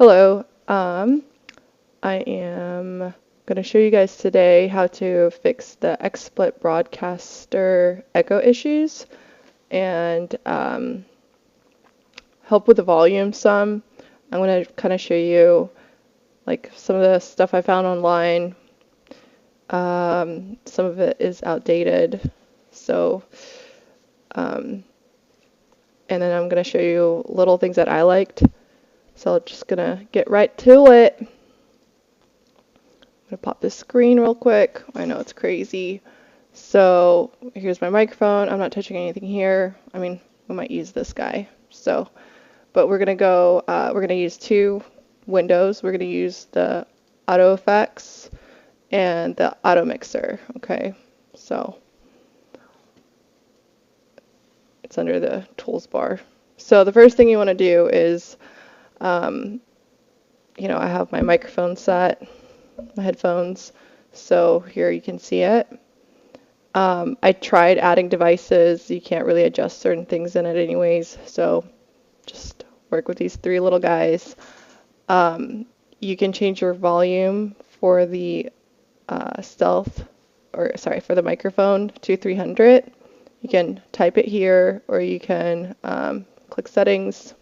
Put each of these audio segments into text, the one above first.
Hello, I am going to show you guys today how to fix the XSplit Broadcaster echo issues and help with the volume some. I'm going to kind of show you like some of the stuff I found online. Some of it is outdated, so and then I'm going to show you little things that I liked. So I'm just going to get right to it. I'm going to pop this screen real quick. I know it's crazy. So here's my microphone. I'm not touching anything here. I mean, we might use this guy. But we're going to use two windows. We're going to use the auto effects and the auto mixer. Okay, so it's under the tools bar. So the first thing you want to do is, I have my microphone set, my headphones. So here you can see it. I tried adding devices. You can't really adjust certain things in it anyways. So just work with these three little guys. You can change your volume for the for the microphone to 300. You can type it here, or you can click settings.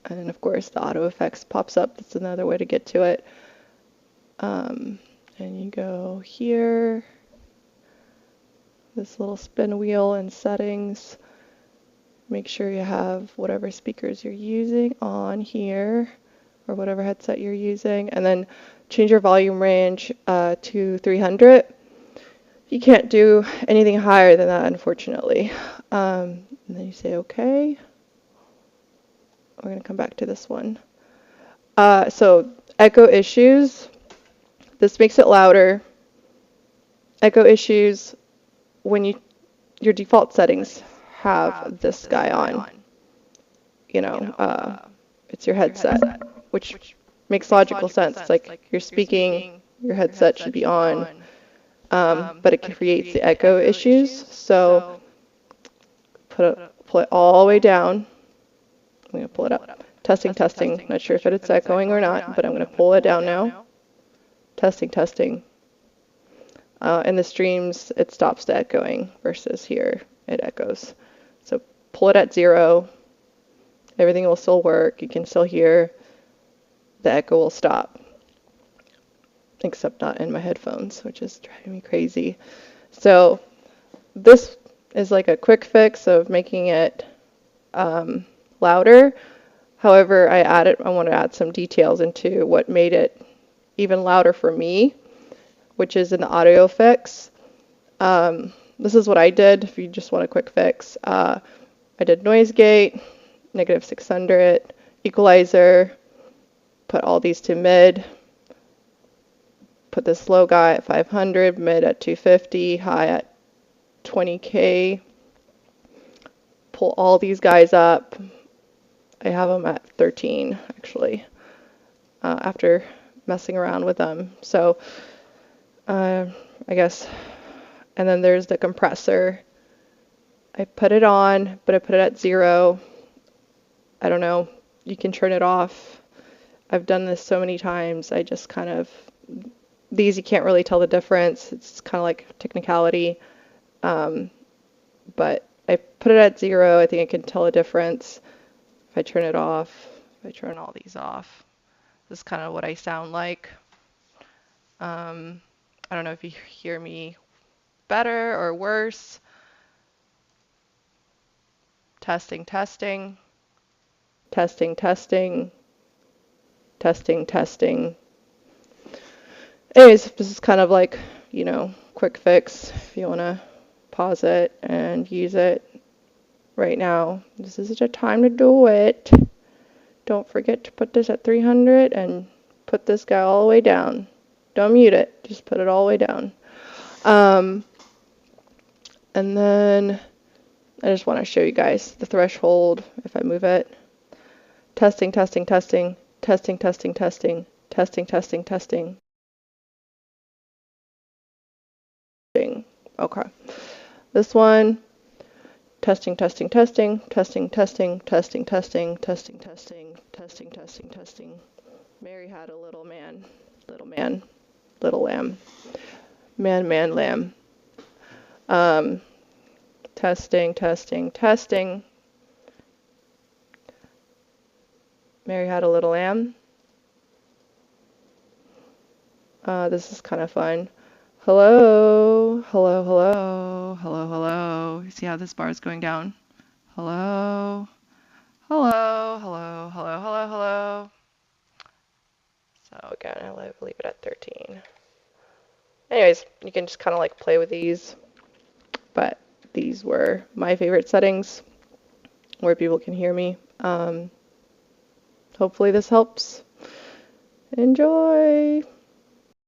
And then, of course, the auto effects pops up. That's another way to get to it. And you go here, this little spin wheel and settings. Make sure you have whatever speakers you're using on here, or whatever headset you're using. And then change your volume range to 300. You can't do anything higher than that, unfortunately. And then you say OK. We're going to come back to this one. So echo issues. This makes it louder. Echo issues when your default settings have this guy on. It's your headset, which makes logical sense. It's like you're speaking, your headset should be on, but it creates the echo issues. So pull it all the way down. I'm going to pull it up. Testing, testing. Not sure if it's echoing or not, but I'm going to pull it down now. Testing, testing. In the streams, it stops the echoing versus here, it echoes. So pull it at 0. Everything will still work. You can still hear. The echo will stop. Except not in my headphones, which is driving me crazy. So this is like a quick fix of making it louder. However, I want to add some details into what made it even louder for me, which is in the audio effects. This is what I did if you just want a quick fix. I did noise gate, -600, equalizer, put all these to mid, put this low guy at 500, mid at 250, high at 20K, pull all these guys up. I have them at 13 actually, after messing around with them. So I guess, and then there's the compressor. I put it on, but I put it at 0. I don't know, you can turn it off. I've done this so many times. I just kind of, these you can't really tell the difference. It's kind of like technicality. But I put it at 0. I think I can tell a difference. If I turn it off, if I turn all these off, this is kind of what I sound like. I don't know if you hear me better or worse. Testing, testing, testing, testing, testing, testing. Anyways, this is kind of like, quick fix if you want to pause it and use it right now. This is the time to do it. Don't forget to put this at 300 and put this guy all the way down. Don't mute it, just put it all the way down. And then I just want to show you guys the threshold if I move it. Testing, testing, testing, testing, testing, testing, testing, testing, testing. Okay. This one, Testing, testing, testing, testing, testing, testing, testing, testing, testing, testing, testing, testing. Mary had a little man, little lamb. Man, lamb. Testing, testing, testing. Mary had a little lamb. This is kind of fun. Hello, hello, hello, hello, hello. You see how this bar is going down? Hello, hello, hello, hello, hello, hello. So again, I'll leave it at 13. Anyways, you can just kind of like play with these, but these were my favorite settings where people can hear me. Hopefully this helps. Enjoy!